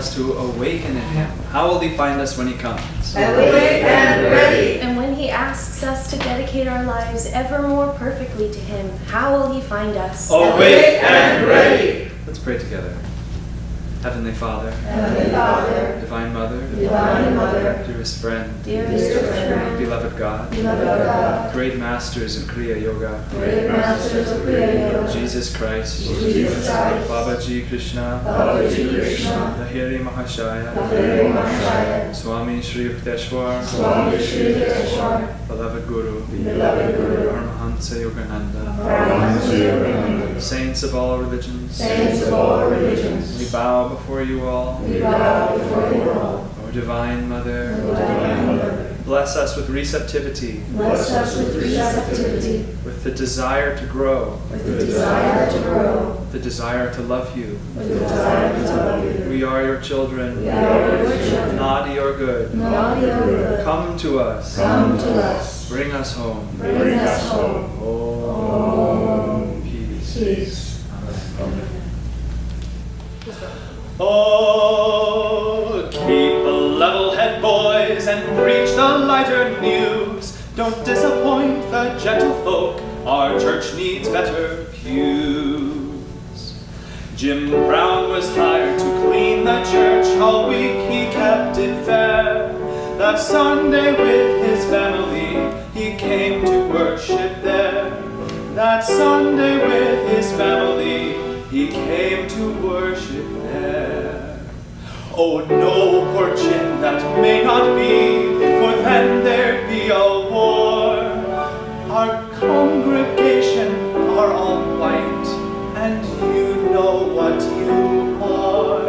us to awaken in him. How will he find us when he comes? Awake and ready. And when he asks us to dedicate our lives ever more perfectly to him, how will he find us? Awake and ready. Let's pray together. Heavenly Father, Heavenly Father, Divine Mother, Divine Mother, dearest friend, Dearest friend, beloved God, beloved God, great masters of Kriya Yoga, great masters of Kriya Yoga, Jesus Christ, Jesus Christ, Babaji Krishna, Babaji Krishna, Lahiri Mahashaya, Lahiri Mahashaya, Swami Shri Yukteswar, Swami Shri Keshava, beloved Guru, beloved Guru, Paramahansa Yogananda, Paramahansa Yogananda, saints of all religions, saints of all religions, we bow before you all, we bow before you all. O Divine Mother, O Divine Mother, bless us with receptivity, bless us with receptivity, with the desire to grow, with the desire to grow, the desire to love you. with the desire to love you. We are your children, We are your children, naughty or good. naughty or good. Come to us, Come to us, bring us home. bring us home. Om. Peace. Peace. Amen. Oh, keep a level head, boys, and preach the lighter news. Don't disappoint the gentlefolk, our church needs better pews. Jim Brown was hired to clean the church, all week he kept it fair. That Sunday with his family, he came to worship there. That Sunday with his family, he came to worship there. Oh no, poor Jim, that may not be, for then there'd be a war. Our congregation are all white, and you know what you are.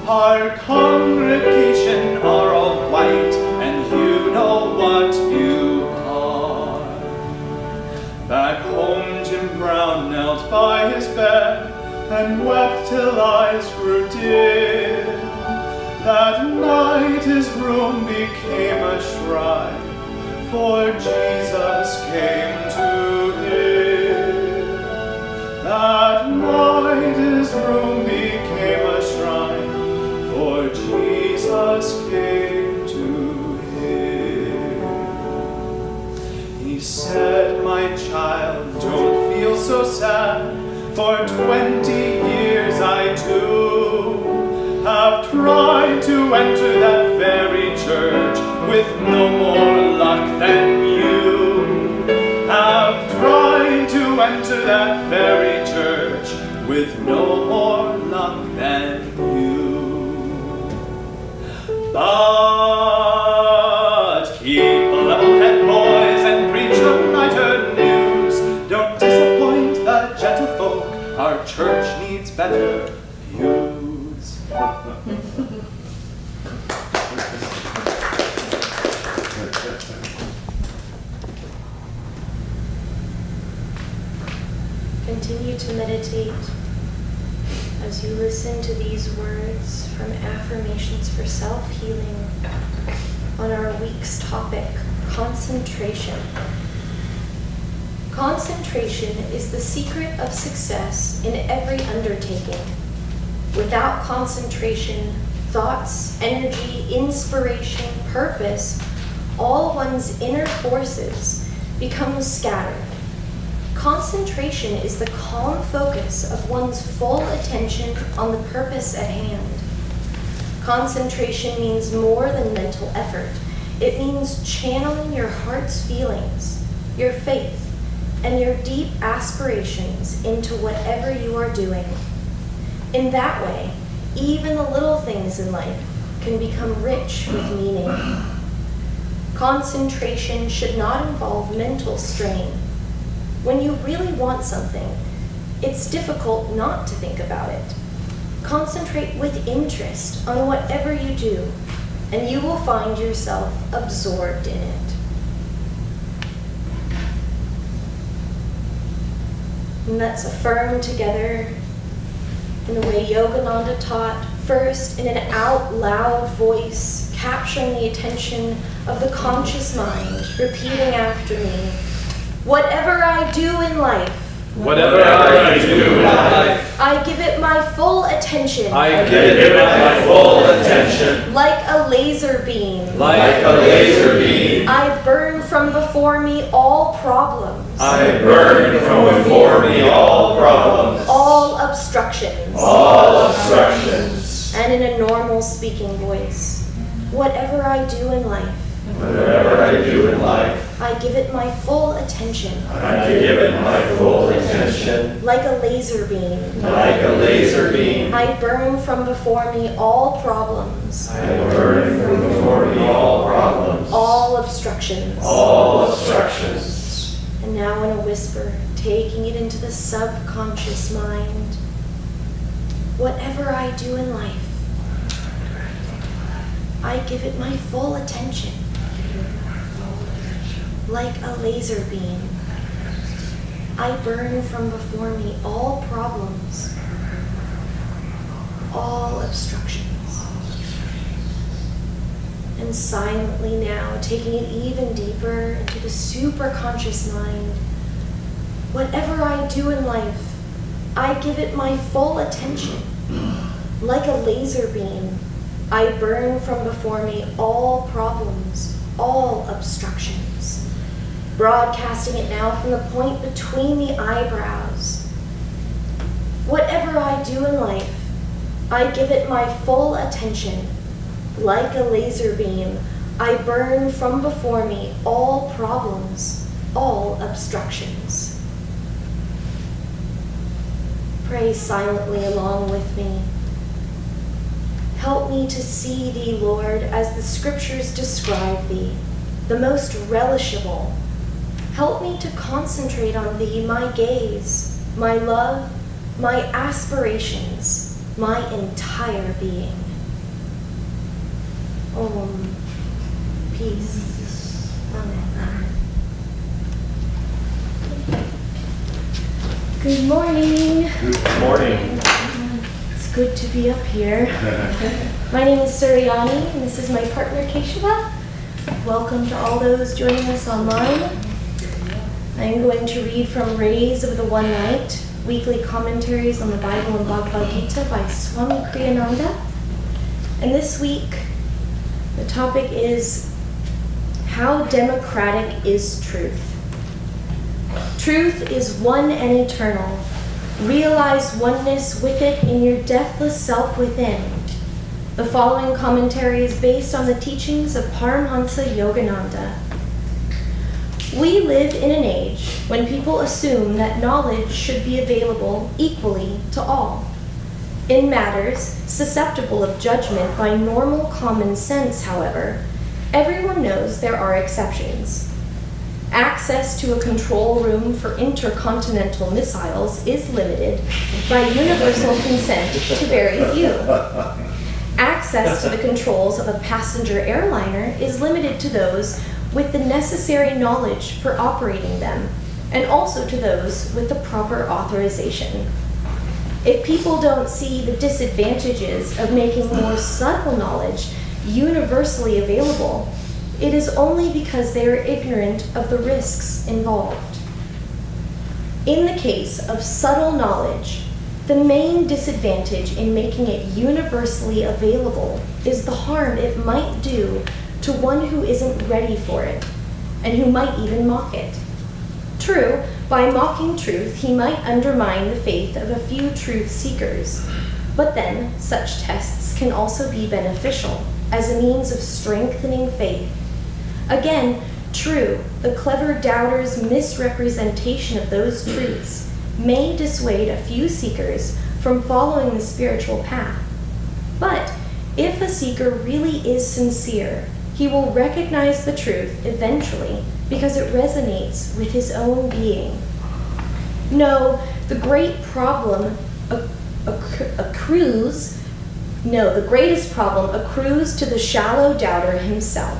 Our congregation are all white, and you know what you are. Back home, Jim Brown knelt by his bed and wept till eyes grew dim. That night his room became a shrine, for Jesus came to him. That night his room became a shrine, for Jesus came to him. He said, "My child, don't feel so sad. For 20 years I too have tried to enter that very church with no more luck than you. Have tried to enter that very church with no more luck than you. But keep a level head, boys, and preach the lighter news. Don't disappoint the gentlefolk, our church needs better pews." Continue to meditate as you listen to these words from Affirmations for Self-Healing on our week's topic, concentration. Concentration is the secret of success in every undertaking. Without concentration, thoughts, energy, inspiration, purpose, all one's inner forces become scattered. Concentration is the calm focus of one's full attention on the purpose at hand. Concentration means more than mental effort. It means channeling your heart's feelings, your faith, and your deep aspirations into whatever you are doing. In that way, even the little things in life can become rich with meaning. Concentration should not involve mental strain. When you really want something, it's difficult not to think about it. Concentrate with interest on whatever you do, and you will find yourself absorbed in it. And let's affirm together in the way Yogananda taught, first in an out loud voice, capturing the attention of the conscious mind, repeating after me. Whatever I do in life, Whatever I do in life, I give it my full attention. I give it my full attention. Like a laser beam. Like a laser beam. I burn from before me all problems. I burn from before me all problems. All obstructions. All obstructions. And in a normal speaking voice, whatever I do in life, Whatever I do in life, I give it my full attention. I give it my full attention. Like a laser beam. Like a laser beam. I burn from before me all problems. I burn from before me all problems. All obstructions. All obstructions. And now in a whisper, taking it into the subconscious mind, whatever I do in life, I give it my full attention. Like a laser beam, I burn from before me all problems, all obstructions. And silently now, taking it even deeper into the superconscious mind, whatever I do in life, I give it my full attention. Like a laser beam, I burn from before me all problems, all obstructions. Broadcasting it now from the point between the eyebrows. Whatever I do in life, I give it my full attention. Like a laser beam, I burn from before me all problems, all obstructions. Pray silently along with me. Help me to see thee, Lord, as the scriptures describe thee, the most relishable. Help me to concentrate on thee, my gaze, my love, my aspirations, my entire being. Om. Peace. Amen. Good morning. Good morning. It's good to be up here. My name is Suryani, and this is my partner Keshava. Welcome to all those joining us online. I am going to read from Rays of the One Night, weekly commentaries on the Bible and Bhagavad Gita by Swami Ananda. And this week, the topic is, how democratic is truth? Truth is one and eternal. Realize oneness with it in your deathless self within. The following commentary is based on the teachings of Paramhansa Yogananda. We live in an age when people assume that knowledge should be available equally to all. In matters susceptible of judgment by normal common sense, however, everyone knows there are exceptions. Access to a control room for intercontinental missiles is limited by universal consent to very few. Access to the controls of a passenger airliner is limited to those with the necessary knowledge for operating them, and also to those with the proper authorization. If people don't see the disadvantages of making more subtle knowledge universally available, it is only because they are ignorant of the risks involved. In the case of subtle knowledge, the main disadvantage in making it universally available is the harm it might do to one who isn't ready for it, and who might even mock it. True, by mocking truth, he might undermine the faith of a few truth seekers, but then such tests can also be beneficial as a means of strengthening faith. Again, true, the clever doubter's misrepresentation of those truths may dissuade a few seekers from following the spiritual path. But if a seeker really is sincere, he will recognize the truth eventually because it resonates with his own being. No, the great problem accrues to the shallow doubter himself.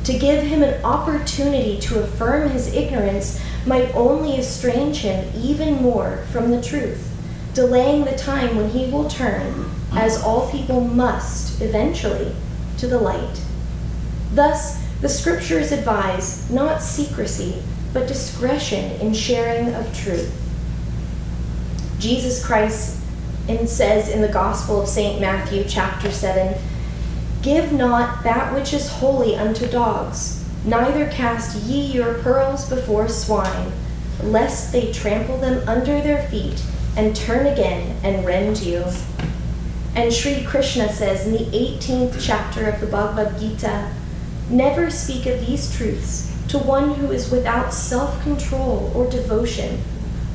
To give him an opportunity to affirm his ignorance might only estrange him even more from the truth, delaying the time when he will turn, as all people must eventually, to the light. Thus, the scriptures advise not secrecy, but discretion in sharing of truth. Jesus Christ and says in the Gospel of St. Matthew, chapter 7, "Give not that which is holy unto dogs, neither cast ye your pearls before swine, lest they trample them under their feet and turn again and rend you." And Sri Krishna says in the 18th chapter of the Bhagavad Gita, "Never speak of these truths to one who is without self-control or devotion,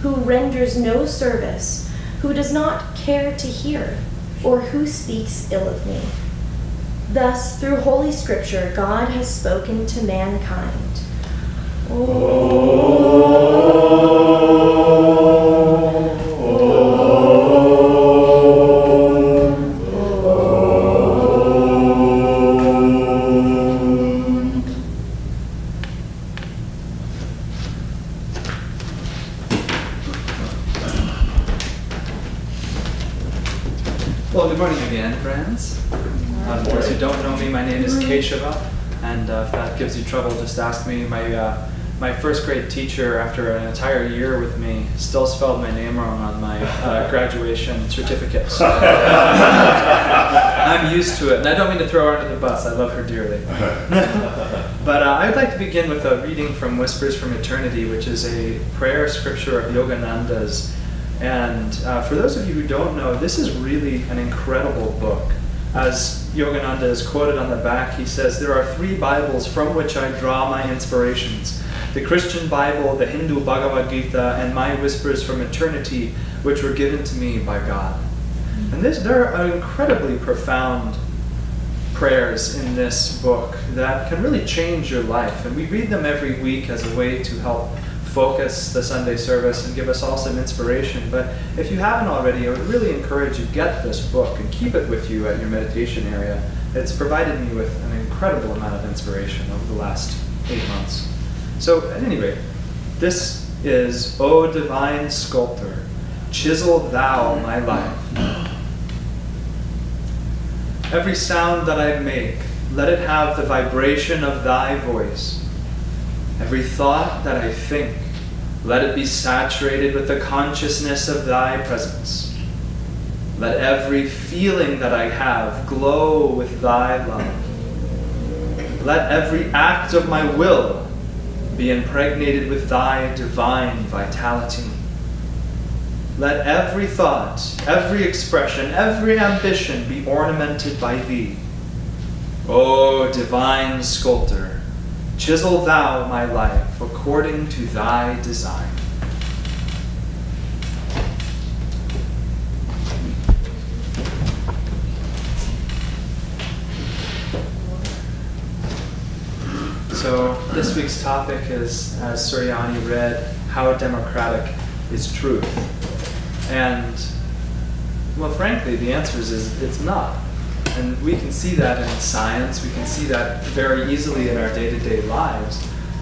who renders no service, who does not care to hear, or who speaks ill of me." Thus, through Holy Scripture, God has spoken to mankind. Well, good morning again, friends. For those who don't know me, my name is Keshava, and if that gives you trouble, just ask me. My first grade teacher, after an entire year with me, still spelled my name wrong on my graduation certificate. So I'm used to it, and I don't mean to throw her under the bus. I love her dearly. But I'd like to begin with a reading from Whispers from Eternity, which is a prayer scripture of Yogananda's. And for those of you who don't know, this is really an incredible book. As Yogananda is quoted on the back, he says, "There are 3 Bibles from which I draw my inspirations. The Christian Bible, the Hindu Bhagavad Gita, and my Whispers from Eternity, which were given to me by God." And there are incredibly profound prayers in this book that can really change your life. And we read them every week as a way to help focus the Sunday service and give us all some inspiration. But if you haven't already, I would really encourage you to get this book and keep it with you at your meditation area. It's provided me with an incredible amount of inspiration over the last 8 months. So at any rate, this is, "O divine sculptor, chisel thou my life. Every sound that I make, let it have the vibration of thy voice. Every thought that I think, let it be saturated with the consciousness of thy presence. Let every feeling that I have glow with thy love. Let every act of my will be impregnated with thy divine vitality. Let every thought, every expression, every ambition be ornamented by thee. O divine sculptor, chisel thou my life according to thy design." So this week's topic is, as Suryani read, how democratic is truth? And, well, frankly, the answer is it's not. And we can see that in science, we can see that very easily in our day-to-day lives,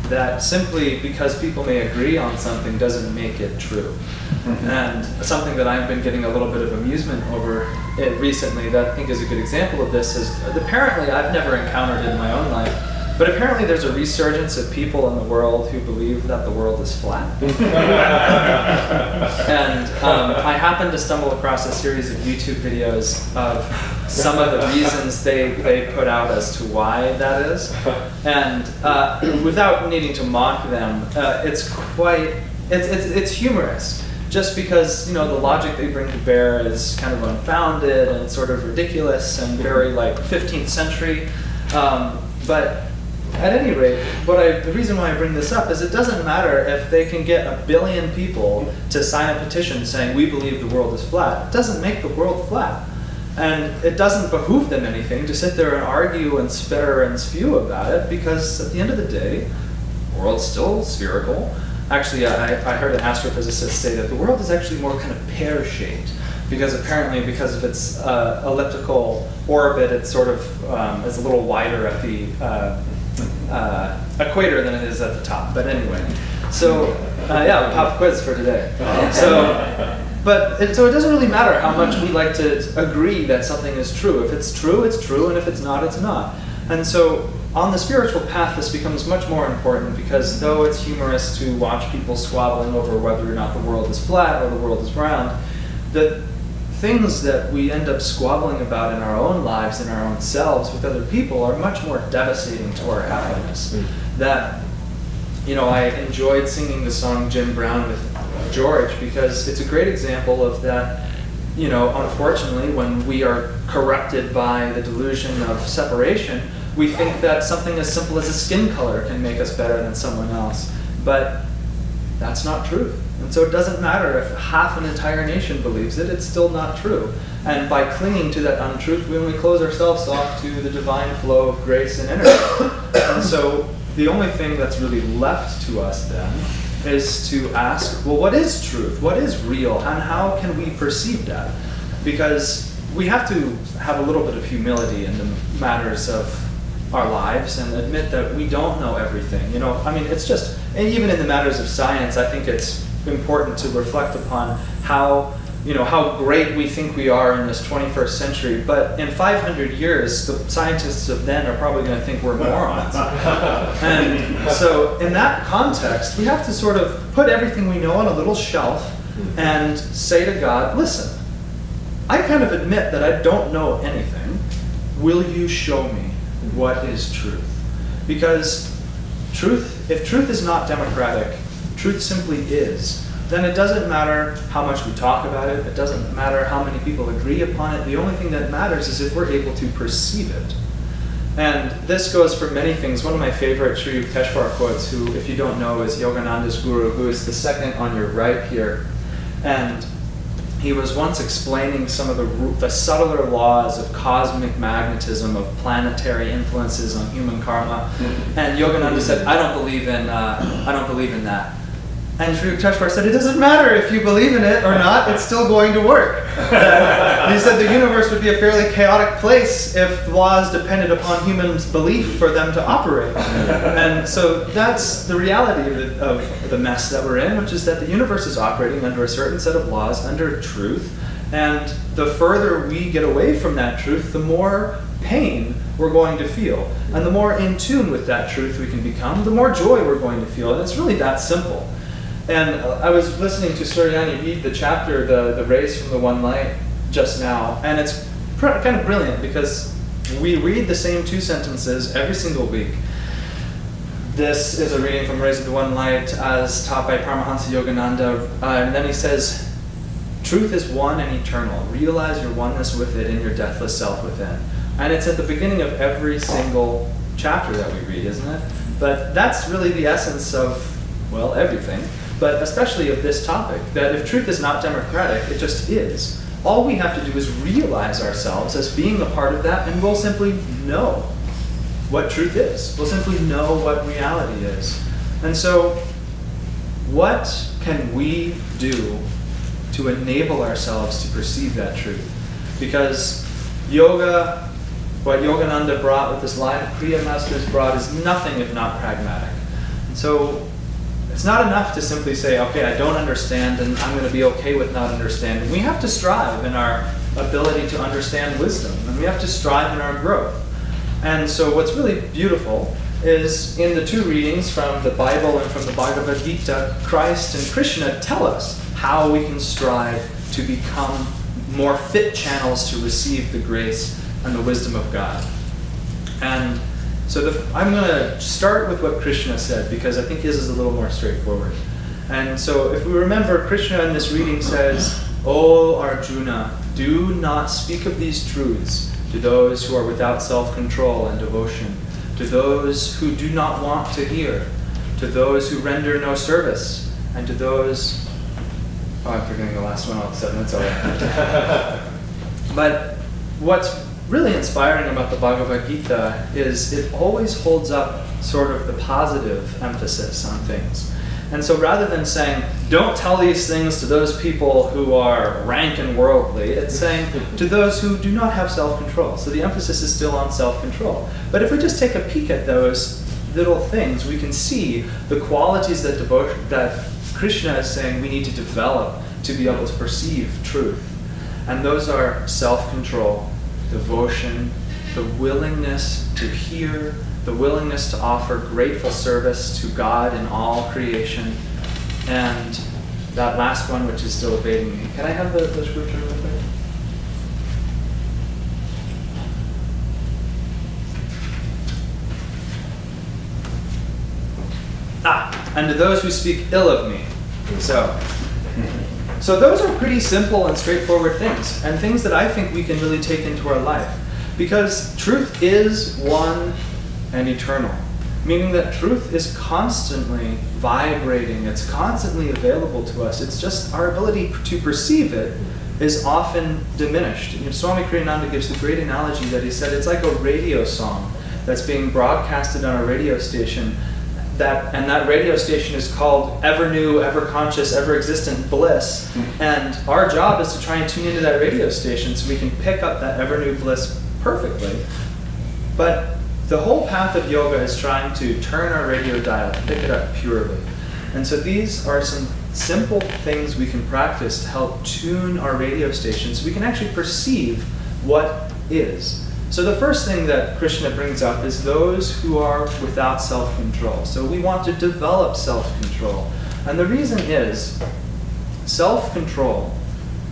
that simply because people may agree on something doesn't make it true. And something that I've been getting a little bit of amusement over it recently that I think is a good example of this is, apparently I've never encountered it in my own life, but apparently there's a resurgence of people in the world who believe that the world is flat. And I happened to stumble across a series of YouTube videos of some of the reasons they put out as to why that is. And without needing to mock them, it's humorous. Just because, the logic they bring to bear is kind of unfounded and sort of ridiculous and very 15th century. But at any rate, the reason why I bring this up is it doesn't matter if they can get 1 billion people to sign a petition saying we believe the world is flat. It doesn't make the world flat. And it doesn't behoove them anything to sit there and argue and spitter and spew about it, because at the end of the day, the world's still spherical. Actually, I heard an astrophysicist say that the world is actually more kind of pear-shaped, because apparently because of its elliptical orbit, it sort of is a little wider at the equator than it is at the top. But anyway, so pop quiz for today. So it doesn't really matter how much we like to agree that something is true. If it's true, it's true, and if it's not, it's not. And so on the spiritual path, this becomes much more important, because though it's humorous to watch people squabbling over whether or not the world is flat or the world is round, the things that we end up squabbling about in our own lives, in our own selves, with other people, are much more devastating to our happiness. That, I enjoyed singing the song Jim Brown with George because it's a great example of that. Unfortunately, when we are corrupted by the delusion of separation, we think that something as simple as a skin color can make us better than someone else. But that's not true. And so it doesn't matter if half an entire nation believes it, it's still not true. And by clinging to that untruth, we only close ourselves off to the divine flow of grace and energy. And so the only thing that's really left to us then is to ask, well, what is truth? What is real? And how can we perceive that? Because we have to have a little bit of humility in the matters of our lives and admit that we don't know everything. It's just, and even in the matters of science, I think it's important to reflect upon how great we think we are in this 21st century. But in 500 years, the scientists of then are probably going to think we're morons. And so in that context, we have to sort of put everything we know on a little shelf and say to God, listen, I kind of admit that I don't know anything. Will you show me what is truth? Because if truth is not democratic, truth simply is, then it doesn't matter how much we talk about it, it doesn't matter how many people agree upon it. The only thing that matters is if we're able to perceive it. And this goes for many things. One of my favorite Sri Keshava quotes, who, if you don't know, is Yogananda's guru, who is the second on your right here. And he was once explaining some of the subtler laws of cosmic magnetism, of planetary influences on human karma. And Yogananda said, I don't believe in that. And Sri Keshava said, it doesn't matter if you believe in it or not, it's still going to work. He said the universe would be a fairly chaotic place if laws depended upon humans' belief for them to operate. And so that's the reality of the mess that we're in, which is that the universe is operating under a certain set of laws, under truth. And the further we get away from that truth, the more pain we're going to feel. And the more in tune with that truth we can become, the more joy we're going to feel. And it's really that simple. And I was listening to Suryani read the chapter, the Rays from the One Light, just now, and it's kind of brilliant because we read the same two sentences every single week. This is a reading from Rays of the One Light as taught by Paramahansa Yogananda, and then he says, truth is one and eternal. Realize your oneness with it in your deathless self within. And it's at the beginning of every single chapter that we read, isn't it? But that's really the essence of, well, everything. But especially of this topic, that if truth is not democratic, it just is. All we have to do is realize ourselves as being a part of that, and we'll simply know what truth is. We'll simply know what reality is. And so, what can we do to enable ourselves to perceive that truth? Because yoga, what Yogananda brought, what this line of Kriya Masters brought, is nothing if not pragmatic. And so, it's not enough to simply say, okay, I don't understand and I'm going to be okay with not understanding. We have to strive in our ability to understand wisdom, and we have to strive in our growth. And so what's really beautiful is in the two readings from the Bible and from the Bhagavad Gita, Christ and Krishna tell us how we can strive to become more fit channels to receive the grace and the wisdom of God. And so I'm going to start with what Krishna said, because I think his is a little more straightforward. And so if we remember, Krishna in this reading says, O Arjuna, do not speak of these truths to those who are without self-control and devotion, to those who do not want to hear, to those who render no service, and to those... Oh, I'm forgetting the last one all of a sudden, that's all right. But what's really inspiring about the Bhagavad Gita is it always holds up sort of the positive emphasis on things. And so rather than saying, don't tell these things to those people who are rank and worldly, it's saying to those who do not have self-control. So the emphasis is still on self-control. But if we just take a peek at those little things, we can see the qualities that Krishna is saying we need to develop to be able to perceive truth. And those are self-control, devotion, the willingness to hear, the willingness to offer grateful service to God in all creation, and that last one, which is still evading me. Can I have the scripture real quick? and to those who speak ill of me. So those are pretty simple and straightforward things, and things that I think we can really take into our life. Because truth is one and eternal, meaning that truth is constantly vibrating, it's constantly available to us. It's just our ability to perceive it is often diminished. Swami Kriyananda gives the great analogy that he said it's like a radio song that's being broadcasted on a radio station, and that radio station is called Ever New, Ever Conscious, Ever Existent Bliss. And our job is to try and tune into that radio station so we can pick up that ever new bliss perfectly. But the whole path of yoga is trying to turn our radio dial, to pick it up purely. And so these are some simple things we can practice to help tune our radio station so we can actually perceive what is. So the first thing that Krishna brings up is those who are without self-control. So we want to develop self-control. And the reason is, self-control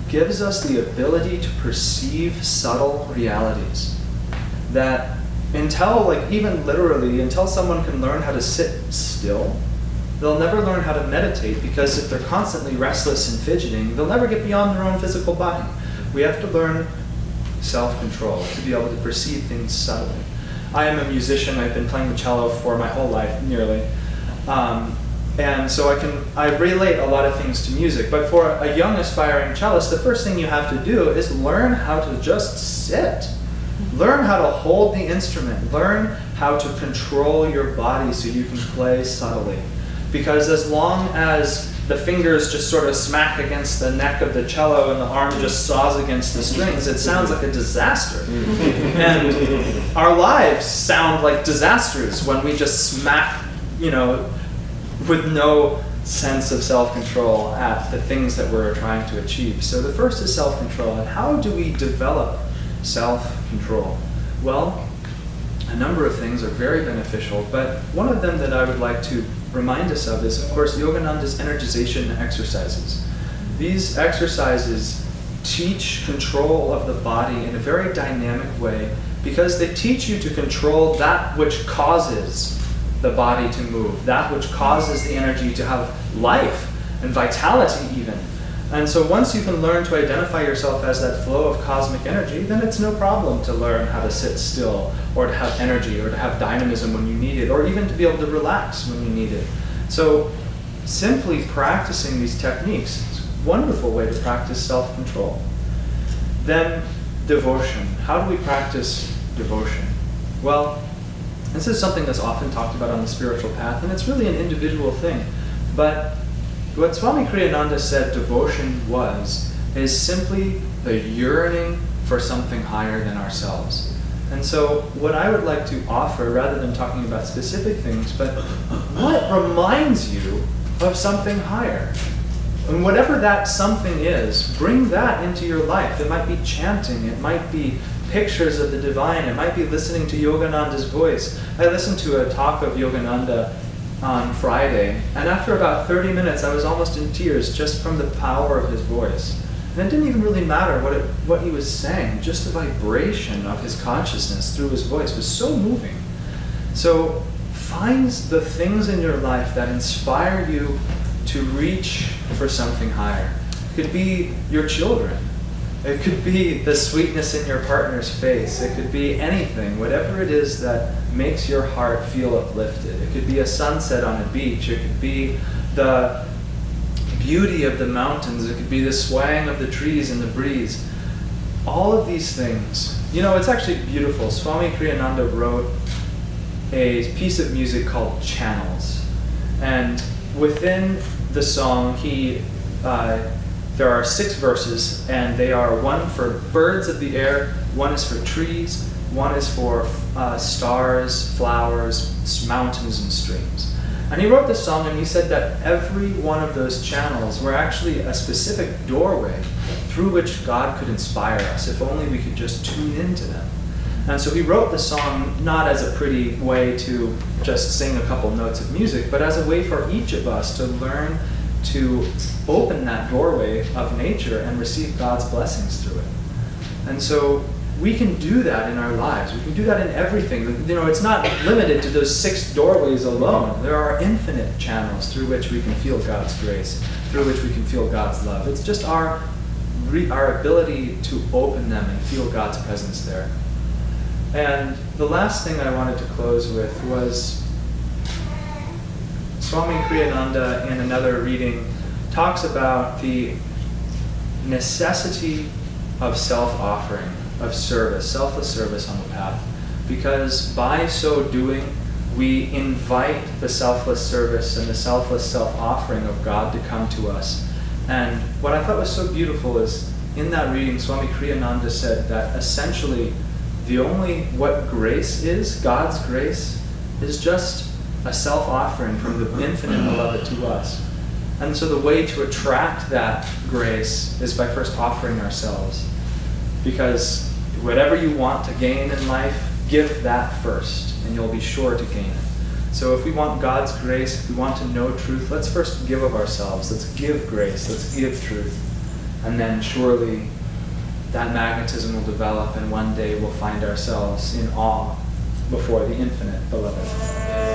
gives us the ability to perceive subtle realities. That until someone can learn how to sit still, they'll never learn how to meditate, because if they're constantly restless and fidgeting, they'll never get beyond their own physical body. We have to learn self-control to be able to perceive things subtly. I am a musician. I've been playing the cello for my whole life, nearly. And so I relate a lot of things to music. But for a young aspiring cellist, the first thing you have to do is learn how to just sit. Learn how to hold the instrument. Learn how to control your body so you can play subtly. Because as long as the fingers just sort of smack against the neck of the cello and the arm just saws against the strings, it sounds like a disaster. And our lives sound like disasters when we just smack, with no sense of self-control at the things that we're trying to achieve. So the first is self-control. And how do we develop self-control? Well, a number of things are very beneficial, but one of them that I would like to remind us of is, of course, Yogananda's energization exercises. These exercises teach control of the body in a very dynamic way, because they teach you to control that which causes the body to move, that which causes the energy to have life and vitality even. And so once you can learn to identify yourself as that flow of cosmic energy, then it's no problem to learn how to sit still, or to have energy, or to have dynamism when you need it, or even to be able to relax when you need it. So simply practicing these techniques is a wonderful way to practice self-control. Then devotion. How do we practice devotion? Well, this is something that's often talked about on the spiritual path, and it's really an individual thing. But what Swami Kriyananda said devotion is simply the yearning for something higher than ourselves. And so what I would like to offer, rather than talking about specific things, but what reminds you of something higher? And whatever that something is, bring that into your life. It might be chanting, it might be pictures of the divine, it might be listening to Yogananda's voice. I listened to a talk of Yogananda on Friday, and after about 30 minutes I was almost in tears just from the power of his voice. And it didn't even really matter what he was saying, just the vibration of his consciousness through his voice was so moving. So find the things in your life that inspire you to reach for something higher. It could be your children. It could be the sweetness in your partner's face. It could be anything, whatever it is that makes your heart feel uplifted. It could be a sunset on a beach. It could be the beauty of the mountains. It could be the swaying of the trees in the breeze. All of these things. It's actually beautiful. Swami Kriyananda wrote a piece of music called Channels. And within the song, there are 6 verses, and they are one for birds of the air, one is for trees, one is for stars, flowers, mountains, and streams. And he wrote this song, and he said that every one of those channels were actually a specific doorway through which God could inspire us, if only we could just tune into them. And so he wrote the song not as a pretty way to just sing a couple notes of music, but as a way for each of us to learn to open that doorway of nature and receive God's blessings through it. And so we can do that in our lives. We can do that in everything. You know, it's not limited to those 6 doorways alone. There are infinite channels through which we can feel God's grace, through which we can feel God's love. It's just our ability to open them and feel God's presence there. And the last thing I wanted to close with was Swami Kriyananda in another reading talks about the necessity of self-offering, of service, selfless service on the path. Because by so doing, we invite the selfless service and the selfless self-offering of God to come to us. And what I thought was so beautiful is, in that reading, Swami Kriyananda said that essentially what grace is, God's grace, is just a self-offering from the infinite beloved to us. And so the way to attract that grace is by first offering ourselves. Because whatever you want to gain in life, give that first, and you'll be sure to gain it. So if we want God's grace, if we want to know truth, let's first give of ourselves. Let's give grace. Let's give truth. And then surely that magnetism will develop, and one day we'll find ourselves in awe before the infinite beloved.